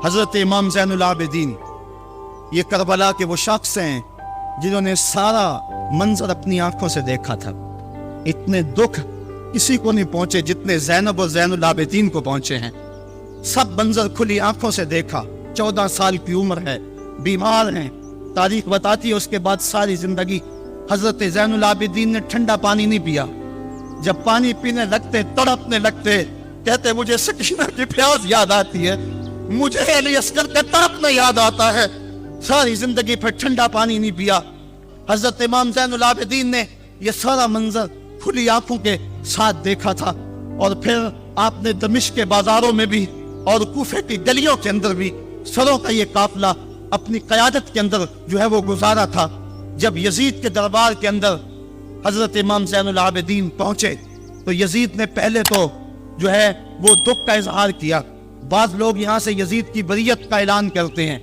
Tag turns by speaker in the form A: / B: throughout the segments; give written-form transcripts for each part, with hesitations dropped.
A: حضرت امام زین العابدین یہ کربلا کے وہ شخص ہیں جنہوں نے سارا منظر اپنی آنکھوں سے دیکھا تھا. اتنے دکھ کسی کو نہیں پہنچے جتنے زینب اور زین العابدین کو پہنچے ہیں. سب منظر کھلی آنکھوں سے دیکھا. 14 سال کی عمر ہے, بیمار ہیں. تاریخ بتاتی ہے اس کے بعد ساری زندگی حضرت زین العابدین نے ٹھنڈا پانی نہیں پیا. جب پانی پینے لگتے تڑپنے لگتے, کہتے مجھے سکینہ کی پیاس یاد آتی ہے, مجھے علی اصغر کا تڑپنا یاد آتا ہے. ساری زندگی پھر ٹھنڈا پانی نہیں پیا. حضرت امام زین العابدین نے یہ سارا منظر کھلی آنکھوں کے ساتھ دیکھا تھا. اور پھر آپ نے دمشق کے بازاروں میں بھی اور کوفے کی گلیوں کے اندر بھی سروں کا یہ قافلہ اپنی قیادت کے اندر جو ہے وہ گزارا تھا. جب یزید کے دربار کے اندر حضرت امام زین العابدین پہنچے تو یزید نے پہلے تو جو ہے وہ دکھ کا اظہار کیا. بعض لوگ یہاں سے یزید کی بریت کا اعلان کرتے ہیں.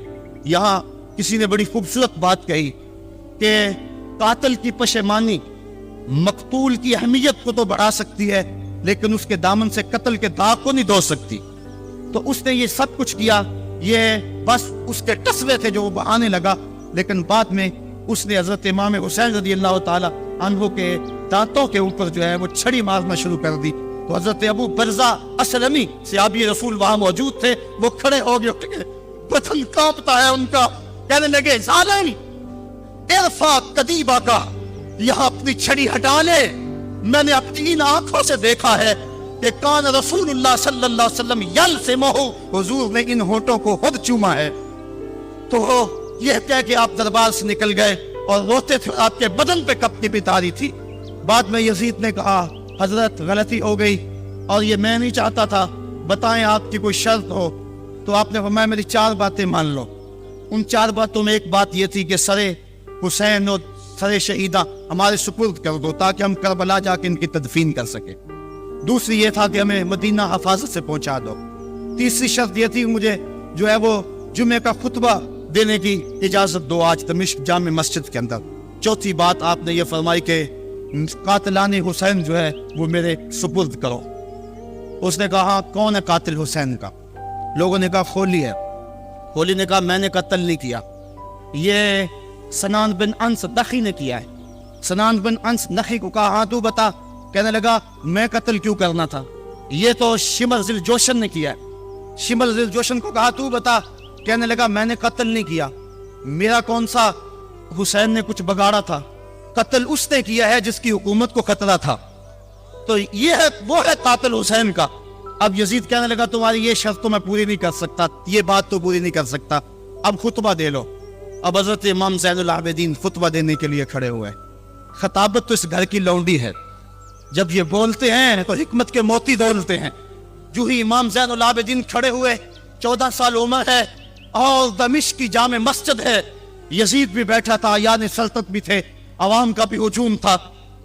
A: یہاں کسی نے بڑی خوبصورت بات کہی کہ قاتل کی پشیمانی مقتول کی اہمیت کو تو بڑھا سکتی ہے لیکن اس کے دامن سے قتل کے داغ کو نہیں دھو سکتی. تو اس نے یہ سب کچھ کیا, یہ بس اس کے ٹسوے تھے جو وہ بہانے لگا. لیکن بعد میں اس نے حضرت امام حسین رضی اللہ تعالی عنہ کے دانتوں کے اوپر جو ہے وہ چھڑی مارنا شروع کر دی. تو حضرت ابو برزہ اسلمی صحابی رسول وہاں موجود تھے, وہ کھڑے ہو گئے, بدن کانپتا ہے ان کا. کہنے لگے ظالم ارفع قدیبہ کا, یہاں اپنی چھڑی ہٹا لے. میں نے اپنی ان آنکھوں سے دیکھا ہے کہ کان رسول اللہ صلی اللہ علیہ وسلم یلسمہ, حضور نے ان ہونٹوں کو خود چوما ہے. تو یہ کہہ کہ آپ دربار سے نکل گئے اور روتے تھے, آپ کے بدن پہ کپڑی بھی تاری تھی. بعد میں یزید نے کہا حضرت غلطی ہو گئی اور یہ میں نہیں چاہتا تھا, بتائیں آپ کی کوئی شرط ہو. تو آپ نے فرمایا میری 4 باتیں مان لو. ان 4 باتوں میں ایک بات یہ تھی کہ سر حسین اور سر شہیدہ ہمارے سپرد کر دو تاکہ ہم کربلا جا کے ان کی تدفین کر سکیں. دوسری یہ تھا کہ ہمیں مدینہ حفاظت سے پہنچا دو. تیسری شرط یہ تھی مجھے جو ہے وہ جمعے کا خطبہ دینے کی اجازت دو آج دمشق جامع مسجد کے اندر. چوتھی بات آپ نے یہ فرمائی کہ قاتلان حسین جو ہے وہ میرے سپرد کرو. اس نے کہا کون ہے قاتل حسین کا؟ لوگوں نے کہا خولی ہے. خولی نے کہا میں نے قتل نہیں کیا, یہ سنان بن انس نخی نے کیا ہے. سنان بن انس نخی کو کہا ہاں تو بتا. کہنے لگا میں قتل کیوں کرنا تھا, یہ تو شمر ذی الجوشن نے کیا ہے. شمر ذی الجوشن کو کہا تو بتا. کہنے لگا میں نے قتل نہیں کیا, میرا کون سا حسین نے کچھ بگاڑا تھا, قتل اس نے کیا ہے جس کی حکومت کو خطرہ تھا. تو یہ ہے وہ ہے قاتل حسین کا. اب یزید کہنے لگا تمہاری یہ شرط تو میں پوری نہیں کر سکتا, یہ بات تو پوری نہیں کر سکتا, اب خطبہ دے لو. اب حضرت امام زین العابدین خطبہ دینے کے لیے کھڑے ہوئے. خطابت تو اس گھر کی لونڈی ہے, جب یہ بولتے ہیں تو حکمت کے موتی دولتے ہیں. جو ہی امام زین العابدین کھڑے ہوئے, 14 سال عمر ہے اور دمشق کی جامع مسجد ہے. یزید بھی بیٹھا تھا, یعنی سلطنت بھی تھے, عوام کا بھی ہجوم تھا.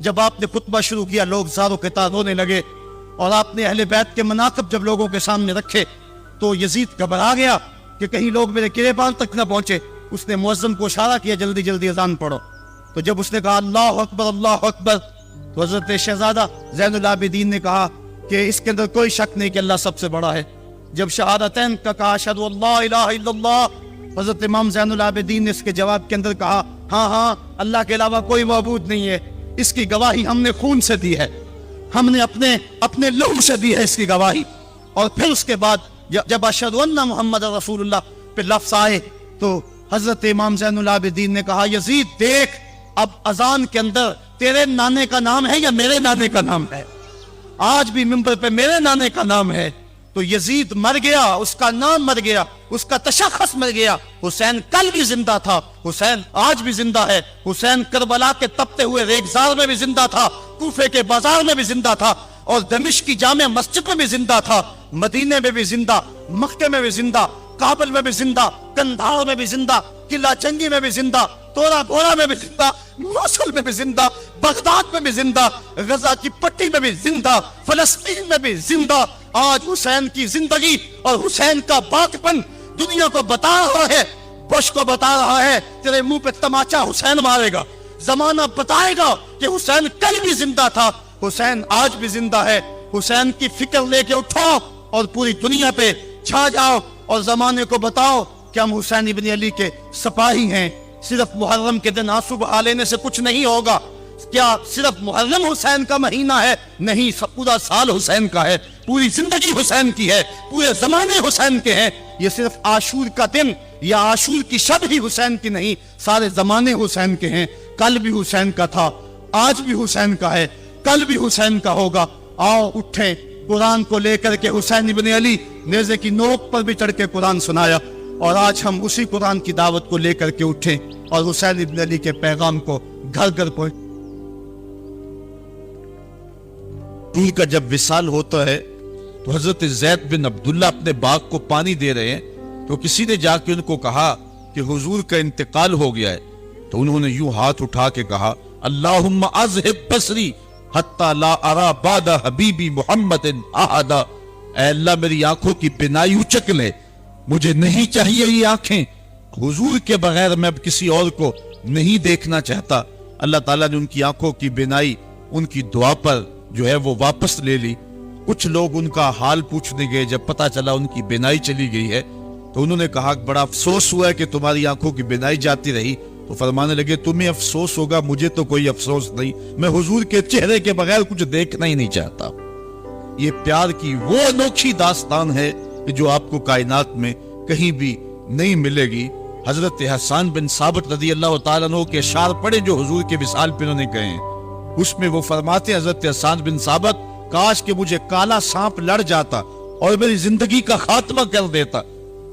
A: جب آپ نے خطبہ شروع کیا لوگ زاروں کے تار رونے لگے, اور آپ نے اہل بیت کے مناقب جب لوگوں کے سامنے رکھے تو یزید گھبرا گیا کہ کہیں لوگ میرے گریبان تک نہ پہنچے. اس نے مؤذن کو اشارہ کیا جلدی جلدی اذان پڑھو. تو جب اس نے کہا اللہ اکبر اللہ اکبر, تو حضرت شہزادہ زین العابدین نے کہا کہ اس کے اندر کوئی شک نہیں کہ اللہ سب سے بڑا ہے. جب شہادتین کا کہا اشہد ان لا الہ الا اللہ, حضرت امام زین العابدین نے اس کے جواب کے اندر کہا ہاں ہاں اللہ کے علاوہ کوئی معبود نہیں ہے, اس کی گواہی ہم نے خون سے دی ہے, ہم نے اپنے لہو سے دی ہے اس کی گواہی. اور پھر اس کے بعد جب اشہد ان محمد رسول اللہ پہ لفظ آئے تو حضرت امام زین العابدین نے کہا یزید دیکھ, اب اذان کے اندر تیرے نانے کا نام ہے یا میرے نانے کا نام ہے؟ آج بھی منبر پہ میرے نانے کا نام ہے. تو یزید مر گیا, اس کا نام مر گیا, اس کا تشخص مر گیا. حسین کل بھی زندہ تھا, حسین آج بھی زندہ ہے. حسین کربلا کے تپتے ہوئے ریگزار میں بھی زندہ تھا, کوفے کے بازار میں بھی زندہ تھا, اور دمشق کی جامع مسجد میں بھی زندہ تھا, مدینے میں بھی زندہ, مکے میں بھی زندہ, کابل میں بھی زندہ, کندھار میں بھی زندہ, قلعہ چنگی میں بھی زندہ, تورا گورا میں بھی زندہ, موصل میں بھی زندہ, بغداد میں بھی زندہ, غزہ کی پٹی میں بھی زندہ, فلسطین میں بھی زندہ. آج حسین کی زندگی اور حسین کا باقپن دنیا کو بتا رہا ہے, بش کو بتا رہا ہے تیرے منہ پہ تماچا حسین مارے گا. زمانہ بتائے گا کہ حسین کل بھی زندہ تھا, حسین آج بھی زندہ ہے. حسین کی فکر لے کے اٹھو اور پوری دنیا پہ چھا جاؤ اور زمانے کو بتاؤ کہ ہم حسین ابن علی کے سپاہی ہیں، صرف محرم کے دن آنسو بہا لینے سے کچھ نہیں ہوگا۔ کیا صرف محرم حسین کا مہینہ ہے؟ نہیں، پورا سال حسین کا ہے، پوری زندگی حسین کی ہے، پورے زمانے حسین کے ہیں۔ یہ صرف عاشور کا دن یا عاشور کی شب ہی حسین کی نہیں، سارے زمانے حسین کے ہیں۔ کل بھی حسین کا تھا، آج بھی حسین کا ہے، کل بھی حسین کا ہوگا۔ آؤ اٹھیں، قرآن کو لے کر کے حسین ابن علی نیزے کی نوک پر بھی چڑھ کے قرآن سنایا، اور آج ہم اسی قرآن کی دعوت کو لے کر کے اٹھیں اور حسین ابن علی کے پیغام کو گھر گھر پہنچ۔
B: روح کا جب وصال ہوتا ہے تو حضرت زید بن عبداللہ اپنے باغ کو پانی دے رہے ہیں تو کسی نے جا کے ان کو کہا کہ حضور کا انتقال ہو گیا ہے، تو انہوں نے یوں ہاتھ اٹھا کے کہا اللہم اذہب بصری حتی لا ارا بعد حبیبی محمد احدا، اے اللہ میری آنکھوں کی بینائی اچک لے، مجھے نہیں چاہیے یہ آنکھیں، حضور کے بغیر میں اب کسی اور کو نہیں دیکھنا چاہتا۔ اللہ تعالیٰ نے ان کی آنکھوں کی بینائی ان کی دعا پر جو ہے وہ واپس لے لی۔ کچھ لوگ ان کا حال پوچھنے گئے، جب پتا چلا ان کی بینائی چلی گئی ہے تو انہوں نے کہا بڑا افسوس ہوا ہے کہ تمہاری آنکھوں کی بینائی جاتی رہی، تو فرمانے لگے تمہیں افسوس ہوگا، مجھے تو کوئی افسوس نہیں، میں حضور کے چہرے کے بغیر کچھ دیکھنا ہی نہیں چاہتا۔ یہ پیار کی وہ انوکھی داستان ہے کہ جو آپ کو کائنات میں کہیں بھی نہیں ملے گی۔ حضرت حسان بن ثابت رضی اللہ تعالیٰ عنہ کے اشعار پڑھے جو حضور کے وصال پہ انہوں نے کہے ہیں، اس میں وہ فرماتے ہیں حضرت حسان بن ثابت، کاش کہ مجھے کالا سانپ لڑ جاتا اور میری زندگی کا خاتمہ کر دیتا۔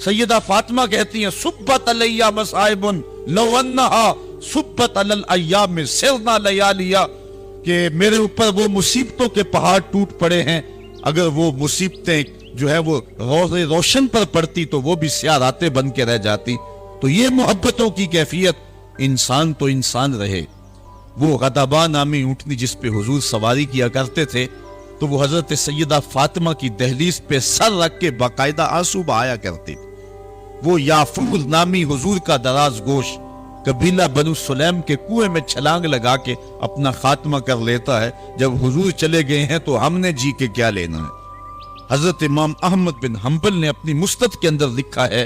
B: سیدہ فاطمہ کہتی ہیں صبت علیہ مصائب لو انہا صبت علی الایام سرنا لیالیا، کہ میرے اوپر وہ مصیبتوں کے پہاڑ ٹوٹ پڑے ہیں، اگر وہ مصیبتیں جو ہے وہ روشن پر پڑتی تو وہ بھی سیاہ راتیں بن کے رہ جاتی۔ تو یہ محبتوں کی کیفیت، انسان تو انسان رہے۔ وہ غضبہ نامی اونٹنی جس پہ حضور سواری کیا کرتے تھے تو وہ حضرت سیدہ فاطمہ کی دہلیز پہ سر رکھ کے باقاعدہ آنسو بہایا کرتی تھی۔ وہ یافور نامی حضور کا دراز گوش قبیلہ بنو سلیم کے کنویں میں چھلانگ لگا کے اپنا خاتمہ کر لیتا ہے، جب حضور چلے گئے ہیں تو ہم نے جی کے کیا لینا ہے۔ حضرت امام احمد بن حنبل نے اپنی مستد کے اندر لکھا ہے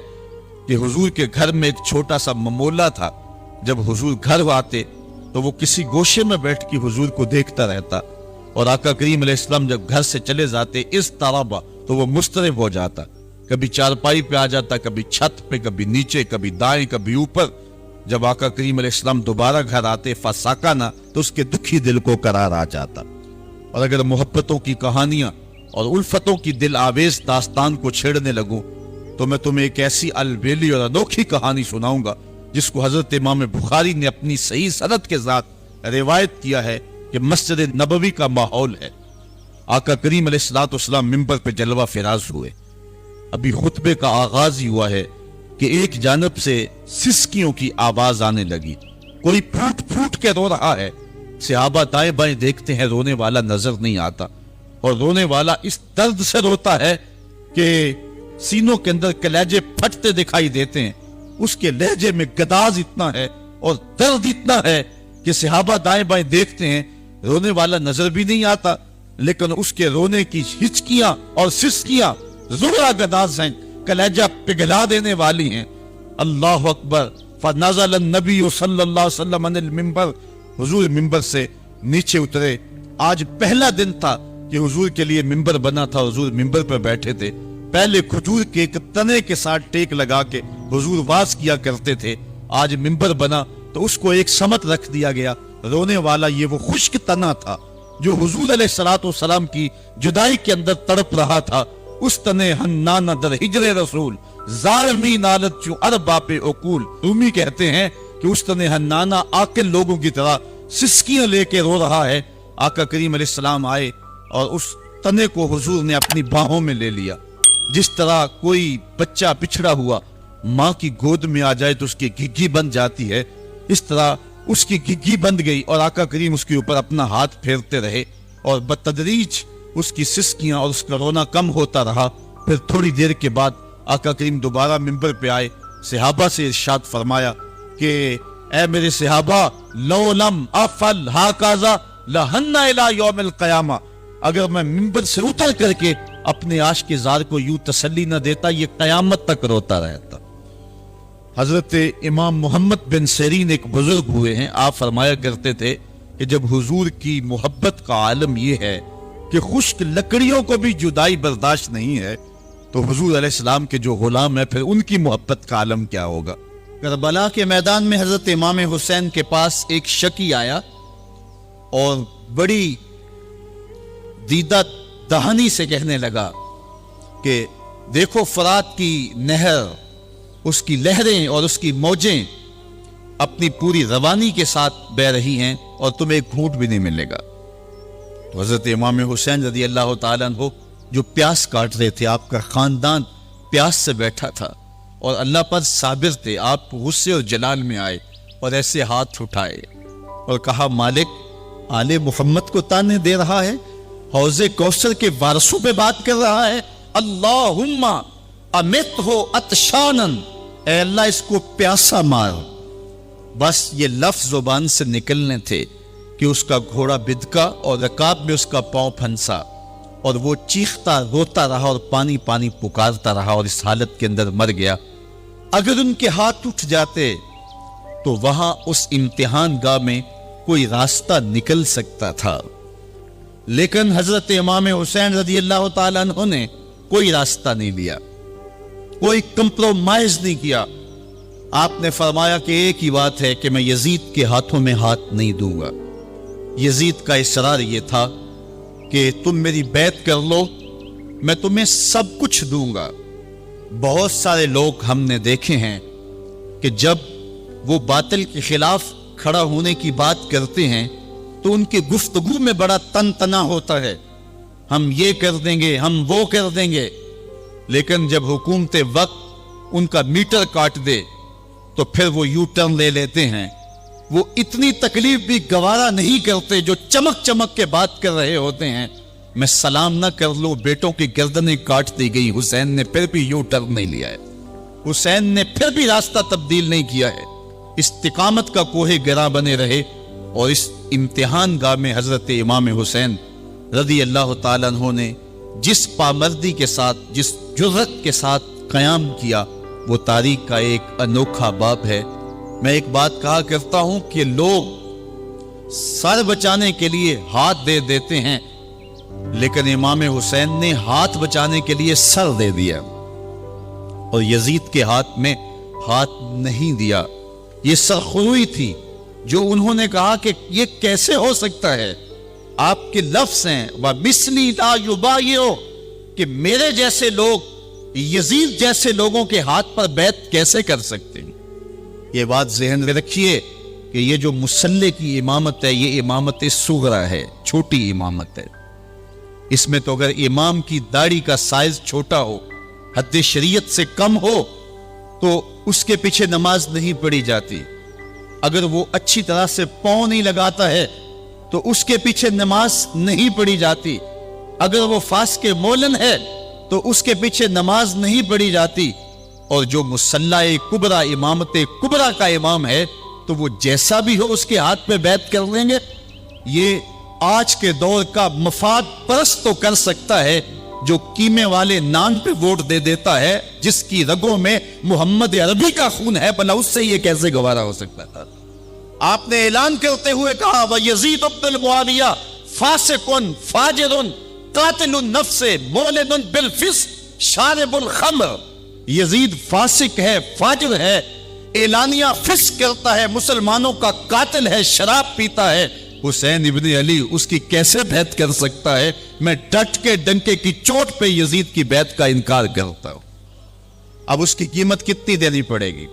B: کہ حضور کے گھر میں ایک چھوٹا سا ممولہ تھا، جب حضور گھر آتے تو وہ کسی گوشے میں بیٹھ کے حضور کو دیکھتا رہتا، اور آقا کریم علیہ السلام جب گھر سے چلے جاتے اس طرح تو وہ مضطرب ہو جاتا، کبھی چارپائی پہ آ جاتا، کبھی چھت پہ، کبھی نیچے، کبھی دائیں، کبھی اوپر۔ جب آقا کریم علیہ السلام دوبارہ گھر آتے فساکانہ تو اس کے دکھی دل کو قرار آ جاتا۔ اور اگر محبتوں کی کہانیاں اور الفتوں کی دل آویز داستان کو چھیڑنے لگوں تو میں تمہیں ایک ایسی البیلی اور انوکھی کہانی سناؤں گا جس کو حضرت امام بخاری نے اپنی صحیح سند کے ساتھ روایت کیا ہے کہ مسجد نبوی کا ماحول ہے۔ آقا کریم علیہ السلام منبر پہ جلوہ فراز ہوئے، ابھی خطبے کا آغاز ہی ہوا ہے کہ ایک جانب سے سسکیوں کی آواز آنے لگی، کوئی پھوٹ پھوٹ کے رو رہا ہے۔ صحابہ دائیں بائیں دیکھتے ہیں، رونے والا نظر نہیں آتا، اور رونے والا اس درد سے روتا ہے کہ سینوں کے اندر کلیجے پھٹتے دکھائی دیتے ہیں۔ اس کے لہجے میں گداز اتنا ہے اور درد اتنا ہے کہ صحابہ دائیں بائیں دیکھتے ہیں، رونے والا نظر بھی نہیں آتا، لیکن اس کے رونے کی ہچکیاں اور سسکیاں زورا گداز ہیں، کلیجہ پگھلا دینے والی ہیں۔ اللہ اکبر۔ فنزل النبی صلی اللہ علیہ وسلم عن المنبر، حضور منبر سے نیچے اترے۔ آج پہلا دن تھا کہ حضور کے لیے منبر بنا تھا، حضور منبر پر بیٹھے تھے۔ پہلے کھجور کے ایک تنے کے ساتھ ٹیک لگا کے حضور واز کیا کرتے تھے، آج منبر بنا تو اس کو ایک سمت رکھ دیا گیا۔ رونے والا یہ وہ خشک تنا تھا جو حضور علیہ السلام کی جدائی کے اندر تڑپ رہا تھا۔ اس تنے حنانہ در ہجر رسول ظالمی نالت چوں اربا پہ عقول، رومی کہتے ہیں کہ اس تنے حنانہ عاقل لوگوں کی طرح سسکیاں لے کے رو رہا ہے۔ آقا کریم علیہ السلام آئے اور اس تنے کو حضور نے اپنی باہوں میں لے لیا۔ جس طرح کوئی بچہ بچھڑا ہوا ماں کی گود میں آ جائے تو اس کی گھگی بند جاتی ہے، اس طرح اس کی گھگی بند گئی اور آقا کریم اس کے اوپر اپنا ہاتھ پھیرتے رہے، اور بتدریج اس کی سسکیاں اور اس کا رونا کم ہوتا رہا۔ پھر تھوڑی دیر کے بعد آقا کریم دوبارہ منبر پہ آئے، صحابہ سے ارشاد فرمایا کہ اے میرے صحابہ، لو لم افعل ھکذا لھن الی یوم القیامہ، اگر میں منبر سے اتر کر کے اپنے عاشق زار کو یوں تسلی نہ دیتا، یہ قیامت تک روتا رہتا۔ حضرت امام محمد بن سیرین ایک بزرگ ہوئے ہیں، آپ فرمایا کرتے تھے کہ جب حضور کی محبت کا عالم یہ ہے کہ خشک لکڑیوں کو بھی جدائی برداشت نہیں ہے، تو حضور علیہ السلام کے جو غلام ہیں پھر ان کی محبت کا عالم کیا ہوگا۔
A: کربلا کے میدان میں حضرت امام حسین کے پاس ایک شکی آیا اور بڑی دیدہ دہانی سے کہنے لگا کہ دیکھو فرات کی نہر، اس کی لہریں اور اس کی موجیں اپنی پوری روانی کے ساتھ بہ رہی ہیں اور تمہیں ایک گھونٹ بھی نہیں ملے گا۔ تو حضرت امام حسین رضی اللہ تعالیٰ عنہ جو پیاس کاٹ رہے تھے، آپ کا خاندان پیاس سے بیٹھا تھا اور اللہ پر صابر تھے، آپ غصے اور جلال میں آئے اور ایسے ہاتھ اٹھائے اور کہا مالک آل محمد کو تانے دے رہا ہے، حوض کوثر کے وارثوں پہ بات کر رہا ہے، اللہم امت ہو اتشانن، اے اللہ اس کو پیاسا مار۔ بس یہ لفظ زبان سے نکلنے تھے کہ اس کا گھوڑا بدکا اور رکاب میں اس کا پاؤں پھنسا اور وہ چیختا روتا رہا اور پانی پانی پکارتا رہا اور اس حالت کے اندر مر گیا۔ اگر ان کے ہاتھ اٹھ جاتے تو وہاں اس امتحان گاہ میں کوئی راستہ نکل سکتا تھا، لیکن حضرت امام حسین رضی اللہ تعالیٰ عنہ نے کوئی راستہ نہیں لیا، کوئی کمپرومائز نہیں کیا۔ آپ نے فرمایا کہ ایک ہی بات ہے کہ میں یزید کے ہاتھوں میں ہاتھ نہیں دوں گا۔ یزید کا اصرار یہ تھا کہ تم میری بیعت کر لو، میں تمہیں سب کچھ دوں گا۔ بہت سارے لوگ ہم نے دیکھے ہیں کہ جب وہ باطل کے خلاف کھڑا ہونے کی بات کرتے ہیں تو ان کی گفتگو میں بڑا تن تنا ہوتا ہے، ہم یہ کر دیں گے، ہم وہ کر دیں گے، لیکن جب حکومت وقت ان کا میٹر کاٹ دے تو پھر وہ یو ٹرن لے لیتے ہیں۔ وہ اتنی تکلیف بھی گوارا نہیں کرتے جو چمک چمک کے بات کر رہے ہوتے ہیں۔ میں سلام نہ کر لوں، بیٹوں کی گردنیں کاٹ دی گئی، حسین نے پھر بھی یو ٹرن نہیں لیا ہے، حسین نے پھر بھی راستہ تبدیل نہیں کیا ہے، استقامت کا کوہ گراں بنے رہے۔ اور اس امتحان گاہ میں حضرت امام حسین رضی اللہ تعالیٰ عنہ نے جس پامردی کے ساتھ، جس جرأت کے ساتھ قیام کیا، وہ تاریخ کا ایک انوکھا باب ہے۔ میں ایک بات کہا کرتا ہوں کہ لوگ سر بچانے کے لیے ہاتھ دے دیتے ہیں، لیکن امام حسین نے ہاتھ بچانے کے لیے سر دے دیا اور یزید کے ہاتھ میں ہاتھ نہیں دیا۔ یہ سرخروئی تھی جو انہوں نے کہا کہ یہ کیسے ہو سکتا ہے، آپ کے لفظ ہیں وَمِثْلِي لَا يُبَايِعُ، کہ میرے جیسے لوگ یزید جیسے لوگوں کے ہاتھ پر بیعت کیسے کر سکتے ہیں۔ یہ بات ذہن میں رکھیے کہ یہ جو مسلح کی امامت ہے یہ امامت صغرا ہے، چھوٹی امامت ہے۔ اس میں تو اگر امام کی داڑھی کا سائز چھوٹا ہو، حد شریعت سے کم ہو، تو اس کے پیچھے نماز نہیں پڑھی جاتی۔ اگر وہ اچھی طرح سے پاؤں نہیں لگاتا ہے تو اس کے پیچھے نماز نہیں پڑھی جاتی۔ اگر وہ فاسق مولن ہے تو اس کے پیچھے نماز نہیں پڑھی جاتی۔ اور جو مسلح کبرا، امامت کبرا کا امام ہے تو وہ جیسا بھی ہو اس کے ہاتھ پہ بیعت کر لیں گے۔ یہ آج کے دور کا مفاد پرست تو کر سکتا ہے جو قیمے والے نان پہ ووٹ دے دیتا ہے، جس کی رگوں میں محمد عربی کا خون ہے، بھلا اس سے یہ کیسے گوارا ہو سکتا تھا۔ آپ نے اعلان کرتے ہوئے کہا وَيَزِيدُ بْنُ الْمُعَاوِيَةَ فَاسِقٌ فَاجِرٌ قَاتِلُ النَّفْسِ مُعْلِنٌ بِالْفِسْقِ شَارِبُ الْخَمْرِ، یزید فاسق ہے، فاجر ہے، اعلانیہ فسق کرتا ہے، مسلمانوں کا قاتل ہے، شراب پیتا ہے۔ حسین ابن علی اس کی کیسے بیعت کر سکتا ہے؟ میں ڈٹ کے ڈنکے کی چوٹ پہ یزید کی بیعت کا انکار کرتا ہوں۔ اب اس کی قیمت کتنی دینی پڑے گی؟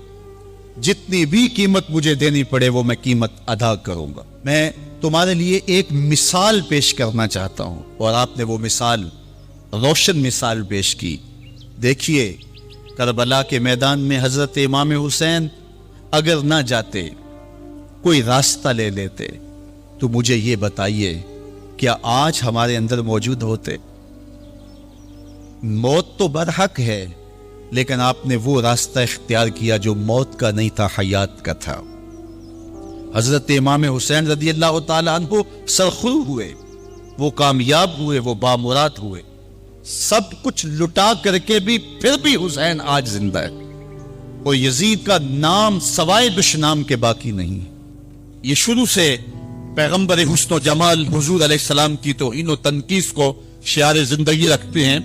A: جتنی بھی قیمت مجھے دینی پڑے وہ میں قیمت ادا کروں گا۔ میں تمہارے لیے ایک مثال پیش کرنا چاہتا ہوں، اور آپ نے وہ مثال، روشن مثال پیش کی۔ دیکھیے کربلا کے میدان میں حضرت امام حسین اگر نہ جاتے، کوئی راستہ لے لیتے، تو مجھے یہ بتائیے کیا آج ہمارے اندر موجود ہوتے؟ موت تو برحق ہے، لیکن آپ نے وہ راستہ اختیار کیا جو موت کا نہیں تھا، حیات کا تھا۔ حضرت امام حسین رضی اللہ تعالیٰ عنہ سرخرو ہوئے، وہ کامیاب ہوئے، وہ بامراد ہوئے۔
B: سب کچھ لٹا کر کے بھی پھر بھی حسین آج زندہ ہے. اور یزید کا نام سوائے دشنام کے باقی نہیں ہے. یہ شروع سے پیغمبر حسن و جمال حضور علیہ السلام کی توہین و تنقیص کو شعار زندگی رکھتے ہیں.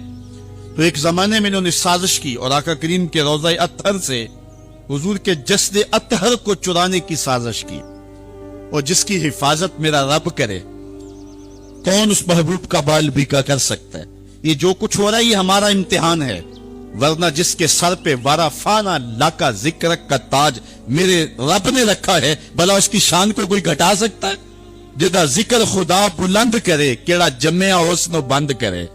B: تو ایک زمانے میں انہوں نے سازش کی اور آقا کریم کے روضہ اطہر سے حضور کے جسد اطہر کو چرانے کی سازش کی. اور جس کی حفاظت میرا رب کرے کون اس محبوب کا بال بیکا کر سکتا ہے. یہ جو کچھ ہو رہا ہے یہ ہمارا امتحان ہے. ورنہ جس کے سر پہ وارا فانا لاکا ذکر کا تاج میرے رب نے رکھا ہے بھلا اس کی شان کو کوئی گھٹا سکتا ہے. جدا ذکر خدا بلند کرے کیڑا جمعہ حسن و بند کرے.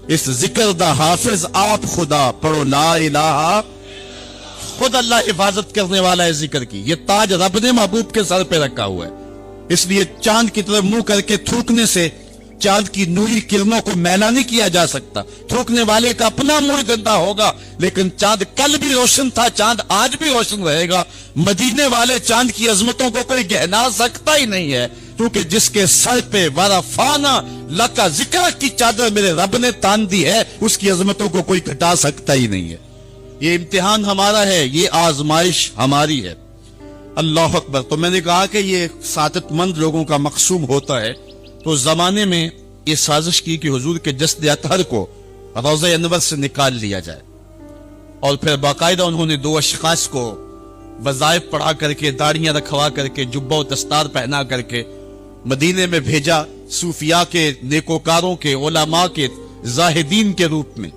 B: اس ذکر دا حافظ آپ خدا پڑھو لا الہ. خود اللہ حفاظت کرنے والا ہے ذکر کی. یہ تاج رب نے محبوب کے سر پہ رکھا ہوا ہے. اس لیے چاند کی طرف منہ کر کے تھوکنے سے چاند کی نوری کرنوں کو میلا نہیں کیا جا سکتا. تھوکنے والے کا اپنا منہ گندا ہوگا لیکن چاند کل بھی روشن تھا, چاند آج بھی روشن رہے گا. مدینے والے چاند کی عظمتوں کو کوئی گہنا سکتا ہی نہیں ہے کیونکہ جس کے سر پہ ورفانا لکا ذکر کی چادر میرے رب نے تان دی ہے اس کی عظمتوں کو کوئی گھٹا سکتا ہی نہیں ہے. یہ امتحان ہمارا ہے, یہ آزمائش ہماری ہے. اللہ اکبر. تو میں نے کہا کہ یہ سعادت مند لوگوں کا مقصوم ہوتا ہے. تو زمانے میں یہ سازش کی کہ حضور کے جسد اطہر کو روضہ انور سے نکال لیا جائے اور پھر باقاعدہ انہوں نے 2 اشخاص کو وظائف پڑھا کر کے داڑیاں رکھوا کر کے جبہ و دستار پہنا کر کے مدینے میں بھیجا صوفیاء کے, نیکوکاروں کے, علماء کے, زاہدین کے روپ میں.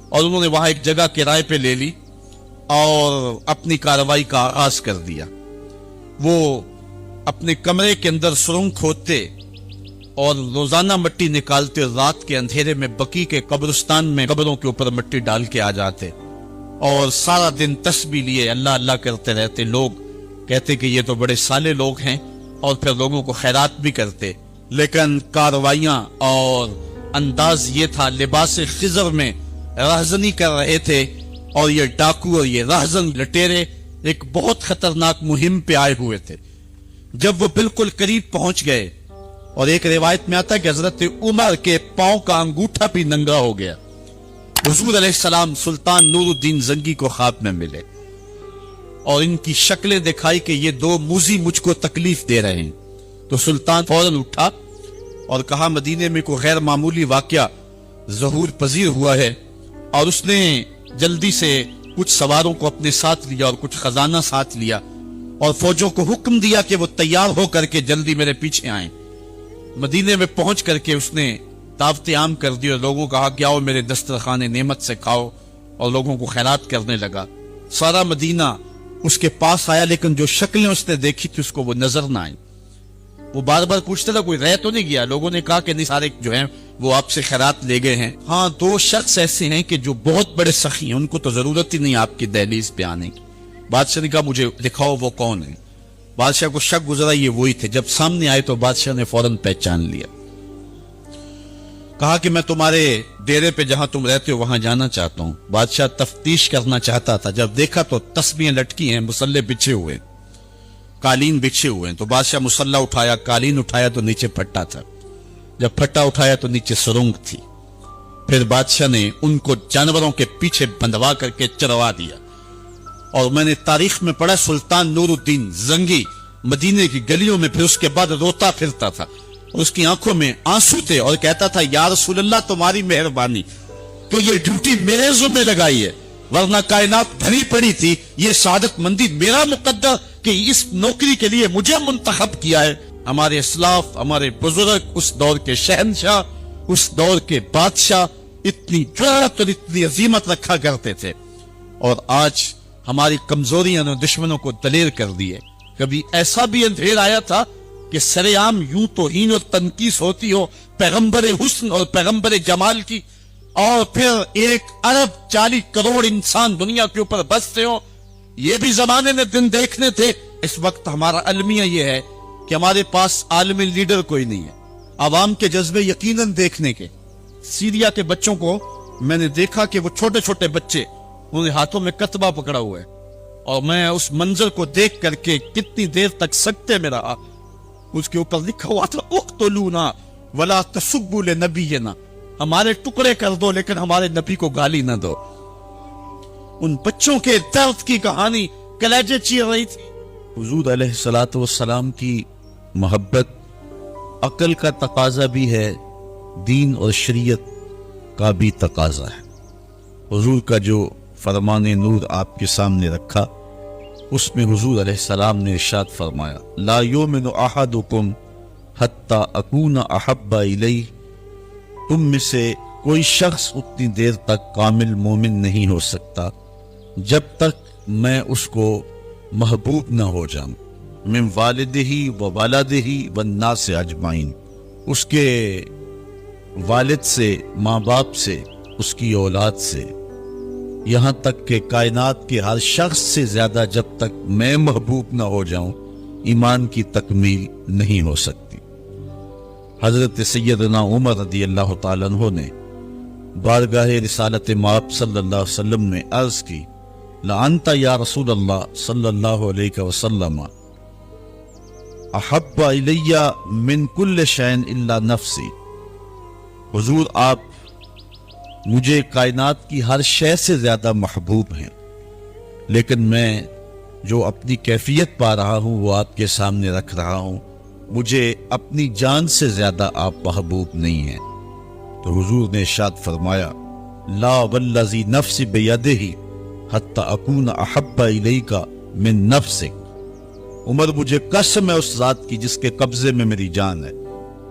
B: اور انہوں نے وہاں ایک جگہ کرائے پہ لے لی اور اپنی کارروائی کا آغاز کر دیا. وہ اپنے کمرے کے اندر سرنگ کھودتے اور روزانہ مٹی نکالتے, رات کے اندھیرے میں بقی کے قبرستان میں قبروں کے اوپر مٹی ڈال کے آ جاتے اور سارا دن تسبیح لیے اللہ اللہ کرتے رہتے. لوگ کہتے کہ یہ تو بڑے صالح لوگ ہیں اور پھر لوگوں کو خیرات بھی کرتے. لیکن کاروائیاں اور انداز یہ تھا, لباس خضر میں راہزنی کر رہے تھے اور یہ ڈاکو اور یہ راہزن لٹیرے ایک بہت خطرناک مہم پہ آئے ہوئے تھے. جب وہ بالکل قریب پہنچ گئے اور ایک روایت میں آتا ہے کہ حضرت عمر کے پاؤں کا انگوٹھا بھی ننگا ہو گیا. حضور علیہ السلام سلطان نور الدین زنگی کو خواب میں ملے اور ان کی شکلیں دکھائی کہ یہ 2 موذی مجھ کو تکلیف دے رہے ہیں. تو سلطان فوراً اٹھا اور کہا مدینے میں کوئی غیر معمولی واقعہ ظہور پذیر ہوا ہے. اور اس نے جلدی سے کچھ سواروں کو اپنے ساتھ لیا اور کچھ خزانہ ساتھ لیا اور فوجوں کو حکم دیا کہ وہ تیار ہو کر کے جلدی میرے پیچھے آئیں. مدینے میں پہنچ کر کے اس نے دعوت عام کر دی اور لوگوں کو کہا کہ آؤ میرے دسترخوان نعمت سے کھاؤ, اور لوگوں کو خیرات کرنے لگا. سارا مدینہ اس کے پاس آیا لیکن جو شکلیں اس نے دیکھی تھی اس کو وہ نظر نہ آئی. وہ بار بار پوچھتے تھا کوئی رہ تو نہیں گیا. لوگوں نے کہا کہ نہیں, سارے جو ہیں وہ آپ سے خیرات لے گئے ہیں. ہاں 2 شخص ایسے ہیں کہ جو بہت بڑے سخی ہیں, ان کو تو ضرورت ہی نہیں آپ کی دہلیز پہ آنے کی. بادشاہ نے کہا مجھے دکھاؤ وہ کون ہے. بادشاہ کو شک گزرا یہ وہی تھے. جب سامنے آئے تو بادشاہ نے فوراً پہچان لیا. کہا کہ میں تمہارے ڈیرے پہ جہاں تم رہتے ہو وہاں جانا چاہتا ہوں. بادشاہ تفتیش کرنا چاہتا تھا. جب دیکھا تو تسبیحیں لٹکی ہیں, مسلح بچھے ہوئے, قالین بچھے ہوئے ہیں. تو بادشاہ مسلح اٹھایا, قالین اٹھایا تو نیچے پھٹا تھا. جب پھٹا اٹھایا تو نیچے سرنگ تھی. پھر بادشاہ نے ان کو جانوروں کے پیچھے بندھوا کر کے چروا دیا. اور میں نے تاریخ میں پڑھا سلطان نور الدین زنگی مدینے کی گلیوں میں پھر اس کے بعد روتا پھرتا تھا اور اس کی آنکھوں میں آنسو تھے اور کہتا تھا یا رسول اللہ تمہاری مہربانی, تو یہ ڈیوٹی میرے ذمہ لگائی ہے ورنہ کائنات بھری پڑی تھی. یہ سعادت مندی میرا مقدر کہ اس نوکری کے لیے مجھے منتخب کیا ہے. ہمارے اسلاف, ہمارے بزرگ, اس دور کے شہنشاہ, اس دور کے بادشاہ اتنی جرأت اور اتنی عظیمت رکھا کرتے تھے. اور آج ہماری کمزوریاں نے دشمنوں کو دلیر کر دی ہے. کبھی ایسا بھی اندھیر آیا تھا کہ سرے عام یوں توہین اور تنقیص ہوتی ہو پیغمبر حسن اور پیغمبر جمال کی, اور پھر 1 ارب 40 کروڑ انسان دنیا کے اوپر بستے ہو. یہ بھی زمانے نے دن دیکھنے تھے. اس وقت ہمارا المیہ یہ ہے کہ ہمارے پاس عالمی لیڈر کوئی نہیں ہے. عوام کے جذبے یقیناً دیکھنے کے. سیریا کے بچوں کو میں نے دیکھا کہ وہ چھوٹے چھوٹے بچے, انہوں نے ہاتھوں میں کتبہ پکڑا ہوا ہے, اور میں اس منظر کو دیکھ کر کے کتنی دیر تک سکتے میں رہا. اس کے اوپر لکھا ہوا تھا اقتلونا ولا تسبوا لنبینا, ہمارے ٹکڑے کر دو لیکن ہمارے نبی کو گالی نہ دو۔ ان بچوں کے درد کی کہانی کلیجے چیر رہی تھی۔ حضور علیہ الصلوۃ والسلام کی محبت عقل کا تقاضا بھی ہے، دین اور شریعت کا بھی تقاضا ہے۔ حضور کا جو فرمان نور آپ کے سامنے رکھا، اس میں حضور علیہ السلام نے ارشاد فرمایا، لا یؤمن احدکم حتی اکون احب الیہ، تم میں سے کوئی شخص اتنی دیر تک کامل مومن نہیں ہو سکتا جب تک میں اس کو محبوب نہ ہو جاؤں، من والدہ و والدہ والناس اجمعین، اس کے والد سے، ماں باپ سے، اس کی اولاد سے، یہاں تک کہ کائنات کے ہر شخص سے زیادہ جب تک میں محبوب نہ ہو جاؤں ایمان کی تکمیل نہیں ہو سکتی۔ حضرت سیدنا عمر رضی اللہ تعالیٰ عنہ نے بارگاہ رسالت مآب صلی اللہ علیہ وسلم میں عرض کی، لعنت یا رسول اللہ صلی اللہ علیہ وسلم احب الی من کل شیء الا نفسی، حضور آپ مجھے کائنات کی ہر شے سے زیادہ محبوب ہیں، لیکن میں جو اپنی کیفیت پا رہا ہوں وہ آپ کے سامنے رکھ رہا ہوں، مجھے اپنی جان سے زیادہ آپ محبوب نہیں ہیں۔ تو حضور نے ارشاد فرمایا، لا والذی نفسی بیدہ حتی اکون احب الیک من نفسک، عمر مجھے قسم ہے اس ذات کی جس کے قبضے میں میری جان ہے،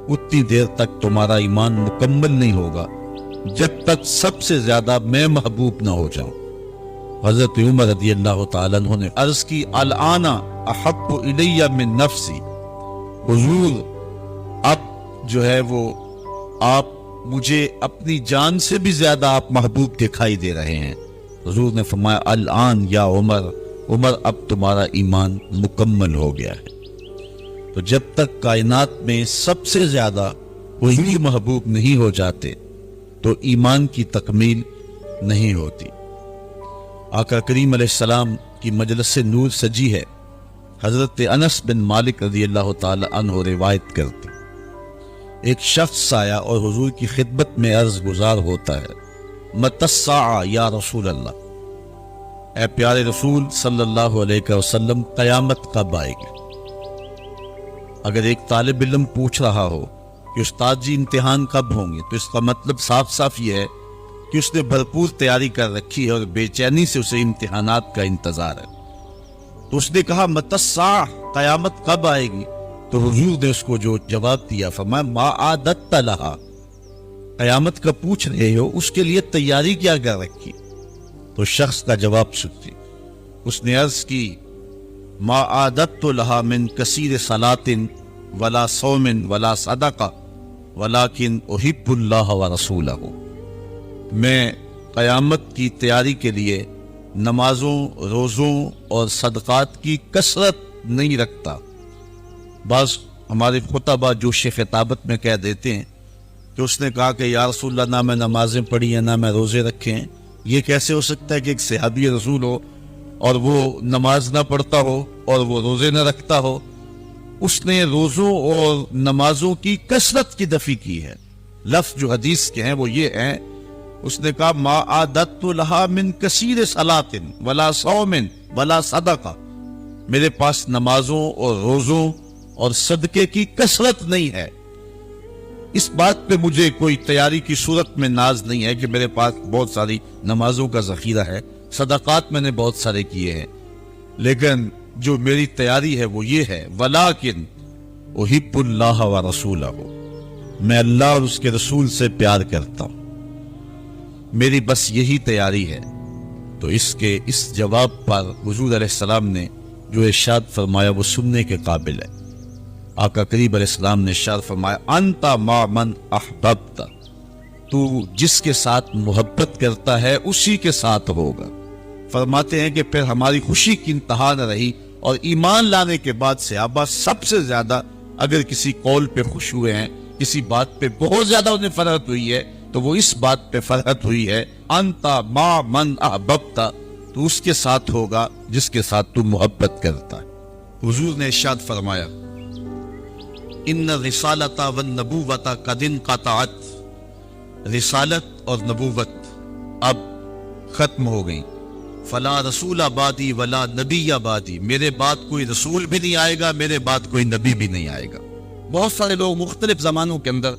B: اتنی دیر تک تمہارا ایمان مکمل نہیں ہوگا جب تک سب سے زیادہ میں محبوب نہ ہو جاؤں۔ حضرت عمر رضی اللہ تعالیٰ عنہ نے عرض کی، الآن احب الی من نفسی، حضور اب جو ہے وہ آپ مجھے اپنی جان سے بھی زیادہ آپ محبوب دکھائی دے رہے ہیں۔ حضور نے فرمایا، الآن یا عمر، عمر اب تمہارا ایمان مکمل ہو گیا ہے۔ تو جب تک کائنات میں سب سے زیادہ وہی محبوب نہیں ہو جاتے تو ایمان کی تکمیل نہیں ہوتی۔ آقا کریم علیہ السلام کی مجلس نور سجی ہے، حضرت انس بن مالک رضی اللہ تعالی عنہ روایت کرتے، ایک شخص آیا اور حضور کی خدمت میں عرض گزار ہوتا ہے، متی الساعہ یا رسول اللہ، اے پیارے رسول صلی اللہ علیہ وسلم قیامت کب آئے گی؟ اگر ایک طالب علم پوچھ رہا ہو کہ استاد جی امتحان کب ہوں گے، تو اس کا مطلب صاف صاف یہ ہے کہ اس نے بھرپور تیاری کر رکھی ہے اور بے چینی سے اسے امتحانات کا انتظار ہے۔ تو اس نے کہا، متی الساعہ، قیامت کب آئے گی؟ تو حضور نے اس کو جو جواب دیا، فرمایا، ما اعددت لہا، قیامت کا پوچھ رہے ہو، اس کے لیے تیاری کیا کر رکھی؟ تو شخص کا جواب سنتی، اس نے عرض کی، ما اعددت لہا من کثیر صلاۃ ولا صوم ولا صدقہ ولکن احب اللہ ورسولہ، میں قیامت کی تیاری کے لیے نمازوں، روزوں اور صدقات کی کثرت نہیں رکھتا۔ بعض ہمارے خطبہ جوش خطابت میں کہہ دیتے ہیں کہ اس نے کہا کہ یا رسول اللہ، نہ میں نمازیں پڑھی ہیں نہ میں روزے رکھے ہیں، یہ کیسے ہو سکتا ہے کہ ایک صحابی رسول ہو اور وہ نماز نہ پڑھتا ہو اور وہ روزے نہ رکھتا ہو؟ اس نے روزوں اور نمازوں کی کثرت کی نفی کی ہے۔ لفظ جو حدیث کے ہیں وہ یہ ہیں، اس نے کہا، ما اعددت لہا من کثیر صلاۃ ولا صوم ولا صدقہ، میرے پاس نمازوں اور روزوں اور صدقے کی کثرت نہیں ہے۔ اس بات پہ مجھے کوئی تیاری کی صورت میں ناز نہیں ہے کہ میرے پاس بہت ساری نمازوں کا ذخیرہ ہے، صدقات میں نے بہت سارے کیے ہیں، لیکن جو میری تیاری ہے وہ یہ ہے، ولیکن احب اللہ ورسولہ، میں اللہ اور اس کے رسول سے پیار کرتا ہوں، میری بس یہی تیاری ہے۔ تو اس جواب پر حضور علیہ السلام نے جو ارشاد فرمایا وہ سننے کے قابل ہے۔ آقا کریم علیہ السلام نے ارشاد فرمایا، انت مع من احببت، تو جس کے ساتھ محبت کرتا ہے اسی کے ساتھ ہوگا۔ فرماتے ہیں کہ پھر ہماری خوشی کی انتہا نہ رہی، اور ایمان لانے کے بعد صحابہ سب سے زیادہ اگر کسی قول پہ خوش ہوئے ہیں، کسی بات پہ بہت زیادہ انہیں فرحت ہوئی ہے، تو وہ اس بات پہ فرحت ہوئی ہے، انت مع من احببت، تو اس کے ساتھ ہوگا جس کے ساتھ تو محبت کرتا ہے۔ حضور نے ارشاد فرمایا، ان الرسالۃ والنبوۃ قد انقطعت رسالت اور نبوت اب ختم ہو گئی. فلا رسول آبادی ولا نبی آبادی، میرے بعد کوئی رسول بھی نہیں آئے گا، میرے بعد کوئی نبی بھی نہیں آئے گا. بہت سارے لوگ مختلف زمانوں کے اندر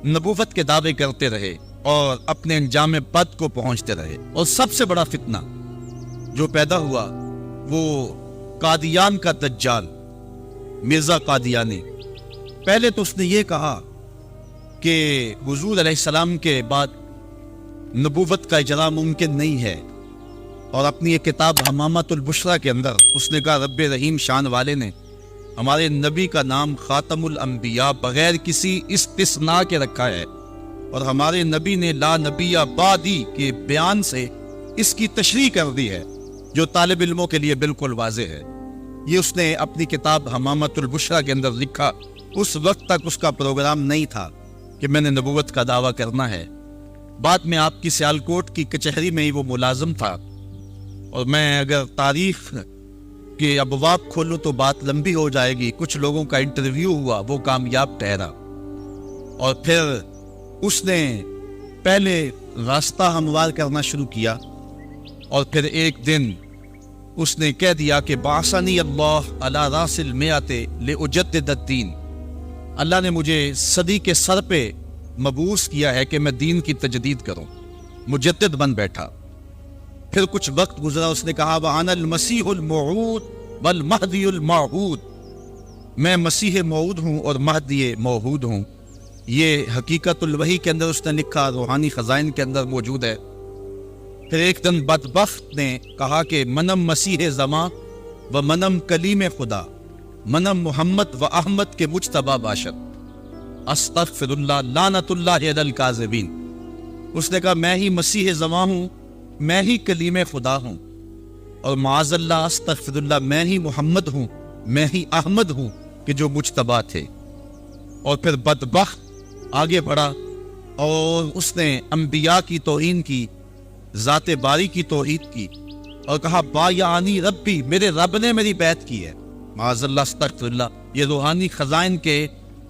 B: نبوت کے دعوے کرتے رہے اور اپنے انجام بد کو پہنچتے رہے. اور سب سے بڑا فتنہ جو پیدا ہوا وہ قادیان کا دجال مرزا قادیانی. پہلے تو اس نے یہ کہا کہ حضور علیہ السلام کے بعد نبوت کا اجرا ممکن نہیں ہے، اور اپنی ایک کتاب حمامۃ البشریٰ کے اندر اس نے کہا رب رحیم شان والے نے ہمارے نبی کا نام خاتم الانبیاء بغیر کسی استثناء کے رکھا ہے، اور ہمارے نبی نے لا نبی بعدی کے بیان سے اس کی تشریح کر دی ہے، جو طالب علموں کے لیے بالکل واضح ہے. یہ اس نے اپنی کتاب حمامۃ البشریٰ کے اندر لکھا. اس وقت تک اس کا پروگرام نہیں تھا کہ میں نے نبوت کا دعویٰ کرنا ہے. بعد میں آپ کی سیالکوٹ کی کچہری میں ہی وہ ملازم تھا، اور میں اگر تاریخ کے ابواب کھولوں تو بات لمبی ہو جائے گی. کچھ لوگوں کا انٹرویو ہوا، وہ کامیاب ٹھہرا، اور پھر اس نے پہلے راستہ ہموار کرنا شروع کیا، اور پھر ایک دن اس نے کہہ دیا کہ بعثنی اللہ علی راس المئۃ لأجدد الدین، اللہ نے مجھے صدی کے سر پہ مبعوث کیا ہے کہ میں دین کی تجدید کروں. مجدد بن بیٹھا. پھر کچھ وقت گزرا، اس نے کہا وَأَنَا الْمَسِيحُ الْمَوْعُودُ وَالْمَهْدِيُّ الْمَوْعُودُ، میں مسیح موعود ہوں اور مہدی موعود ہوں. یہ حقیقت الوحی کے اندر اس نے لکھا، روحانی خزائن کے اندر موجود ہے. پھر ایک دن بدبخت نے کہا کہ منم مسیح زماں و منم کلیم خدا، منم محمد و احمد کے مجتبی باشد، استغفر اللہ لعنت اللہ علی الکاذبین. اس نے کہا میں ہی مسیح زماں ہوں، میں ہی کلیم خدا ہوں، اور معاذ اللہ استغفر اللہ میں ہی محمد ہوں، میں ہی احمد ہوں کہ جو مجتبی تھے. اور پھر بدبخت آگے بڑھا اور اس نے انبیاء کی توہین کی، ذات باری کی توحید کی، اور کہا بایعنی ربی، میرے رب نے میری بیعت کی ہے. معاذ اللہ استغفر اللہ. یہ روحانی خزائن کے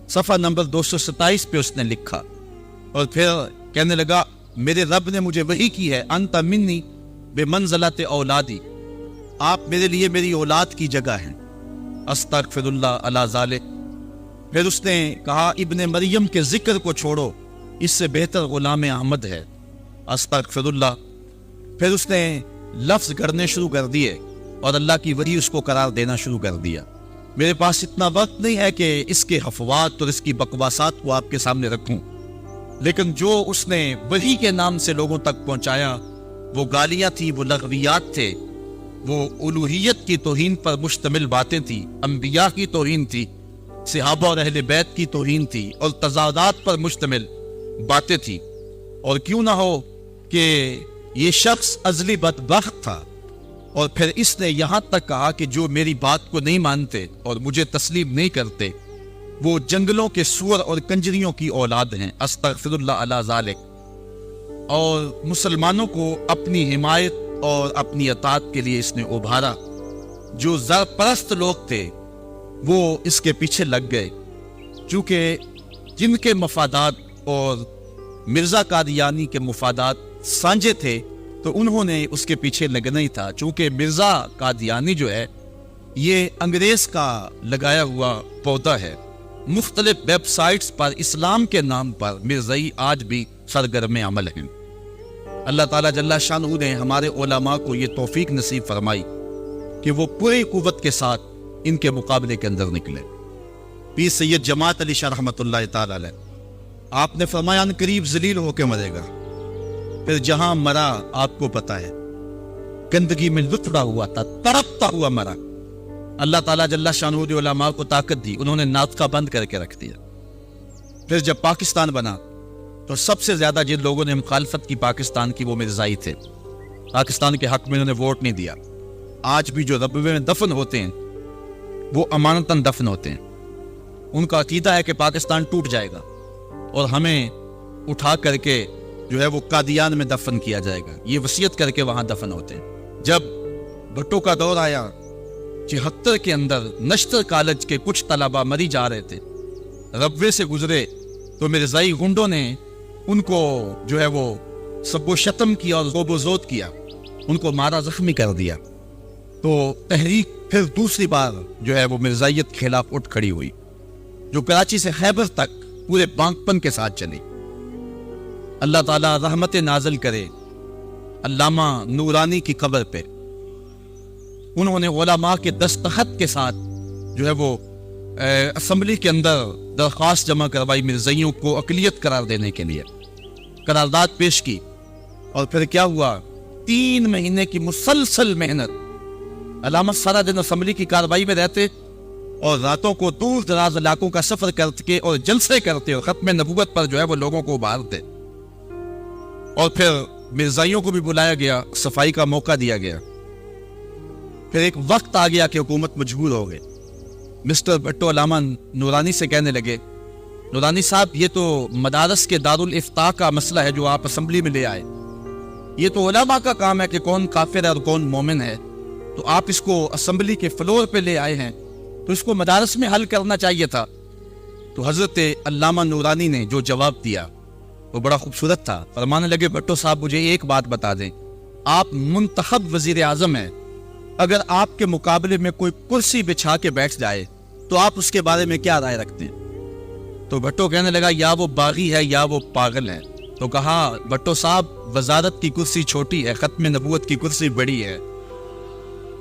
B: صفحہ نمبر 227 پہ اس نے لکھا. اور پھر کہنے لگا میرے رب نے مجھے وحی کی ہے، انت منی بمنزلت اولادی، آپ میرے لیے میری اولاد کی جگہ ہیں. استغفر اللہ علی ذالک. پھر اس نے کہا ابن مریم کے ذکر کو چھوڑو، اس سے بہتر غلام احمد ہے. استغفر اللہ. پھر اس نے لفظ گھڑنے شروع کر دیے اور اللہ کی وحی اس کو قرار دینا شروع کر دیا. میرے پاس اتنا وقت نہیں ہے کہ اس کے حفوات اور اس کی بکواسات کو آپ کے سامنے رکھوں، لیکن جو اس نے وحی کے نام سے لوگوں تک پہنچایا وہ گالیاں تھی، وہ لغویات تھے، وہ الوہیت کی توہین پر مشتمل باتیں تھیں، انبیاء کی توہین تھی، صحابہ اور اہل بیت کی توہین تھی، اور تضادات پر مشتمل باتیں تھی. اور کیوں نہ ہو کہ یہ شخص ازلی بدبخت تھا، اور پھر اس نے یہاں تک کہا کہ جو میری بات کو نہیں مانتے اور مجھے تسلیم نہیں کرتے وہ جنگلوں کے سور اور کنجریوں کی اولاد ہیں. استغفر اللہ علی ذالک. اور مسلمانوں کو اپنی حمایت اور اپنی اطاعت کے لیے اس نے ابھارا. جو زر پرست لوگ تھے وہ اس کے پیچھے لگ گئے، چونکہ جن کے مفادات اور مرزا قادیانی کے مفادات سانجے تھے تو انہوں نے اس کے پیچھے لگنا ہی تھا. چونکہ مرزا قادیانی جو ہے یہ انگریز کا لگایا ہوا پودا ہے. مختلف ویب سائٹس پر اسلام کے نام پر مرزائی آج بھی سرگرم عمل ہیں. اللہ تعالیٰ جل شانہ نے ہمارے علماء کو یہ توفیق نصیب فرمائی کہ وہ پوری قوت کے ساتھ ان کے مقابلے کے اندر نکلے. پیر سید جماعت علی شاہ رحمۃ اللہ تعالی علیہ، آپ نے فرمایا ان قریب ذلیل ہو کے مرے گا. پھر جہاں مرا آپ کو پتا ہے، گندگی میں لتڑا ہوا تھا، تڑپتا ہوا مرا. اللہ تعالیٰ جل شانہ نے علماء کو طاقت دی، انہوں نے ناطقہ بند کر کے رکھ دیا. پھر جب پاکستان بنا تو سب سے زیادہ جن لوگوں نے مخالفت کی پاکستان کی وہ مرزائی تھے. پاکستان کے حق میں انہوں نے ووٹ نہیں دیا. آج بھی جو ربوے میں دفن ہوتے ہیں وہ امانتاً دفن ہوتے ہیں. ان کا عقیدہ ہے کہ پاکستان ٹوٹ جائے گا اور ہمیں اٹھا کر کے جو ہے وہ قادیان میں دفن کیا جائے گا. یہ وصیت کر کے وہاں دفن ہوتے ہیں. جب بھٹو کا دور آیا 74 کے اندر نشتر کالج کے کچھ طلبہ مری جا رہے تھے، ربوے سے گزرے تو مرزائی گنڈوں نے ان کو جو ہے وہ سب و شتم کیا اور ضرب و زود کیا، ان کو مارا، زخمی کر دیا۔ تو تحریک پھر دوسری بار جو ہے وہ مرزائیت کے خلاف اٹھ کھڑی ہوئی، جو کراچی سے خیبر تک پورے بانک پن کے ساتھ چلی۔ اللہ تعالیٰ رحمت نازل کرے علامہ نورانی کی قبر پہ، انہوں نے علماء کے دستخط کے ساتھ جو ہے وہ اسمبلی کے اندر درخواست جمع کروائی، مرزائیوں کو اقلیت قرار دینے کے لیے قرارداد پیش کی۔ اور پھر کیا ہوا، 3 مہینے کی مسلسل محنت، علامہ سارا دن اسمبلی کی کارروائی میں رہتے اور راتوں کو دور دراز علاقوں کا سفر کرتے اور جلسے کرتے اور ختم نبوت پر جو ہے وہ لوگوں کو ابھارتے۔ اور پھر مرزائیوں کو بھی بلایا گیا، صفائی کا موقع دیا گیا۔ پھر ایک وقت آ گیا کہ حکومت مجبور ہو گئی۔ مسٹر بھٹو علامہ نورانی سے کہنے لگے، نورانی صاحب یہ تو مدارس کے دارالافتاء کا مسئلہ ہے جو آپ اسمبلی میں لے آئے، یہ تو علماء کا کام ہے کہ کون کافر ہے اور کون مومن ہے، تو آپ اس کو اسمبلی کے فلور پہ لے آئے ہیں تو اس کو مدارس میں حل کرنا چاہیے تھا۔ تو حضرت علامہ نورانی نے جو جواب دیا وہ بڑا خوبصورت تھا۔ فرمانے لگے، بھٹو صاحب مجھے ایک بات بتا دیں، آپ منتخب وزیر اعظم ہیں، اگر آپ کے مقابلے میں کوئی کرسی بچھا کے بیٹھ جائے تو آپ اس کے بارے میں کیا رائے رکھتے ہیں؟ تو بھٹو کہنے لگا، یا وہ باغی ہے یا وہ پاگل ہے۔ تو کہا، بھٹو صاحب وزارت کی کرسی چھوٹی ہے، ختم نبوت کی کرسی بڑی ہے،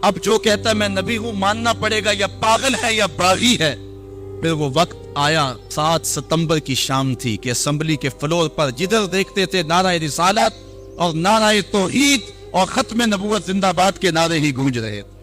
B: اب جو کہتا ہے میں نبی ہوں ماننا پڑے گا، یا پاگل ہے یا باغی ہے۔ پھر وہ وقت آیا، 7 ستمبر کی شام تھی کہ اسمبلی کے فلور پر جدھر دیکھتے تھے نعرہ رسالت اور نعرہ توحید اور ختم نبوت زندہ باد کے نعرے ہی گونج رہے تھے۔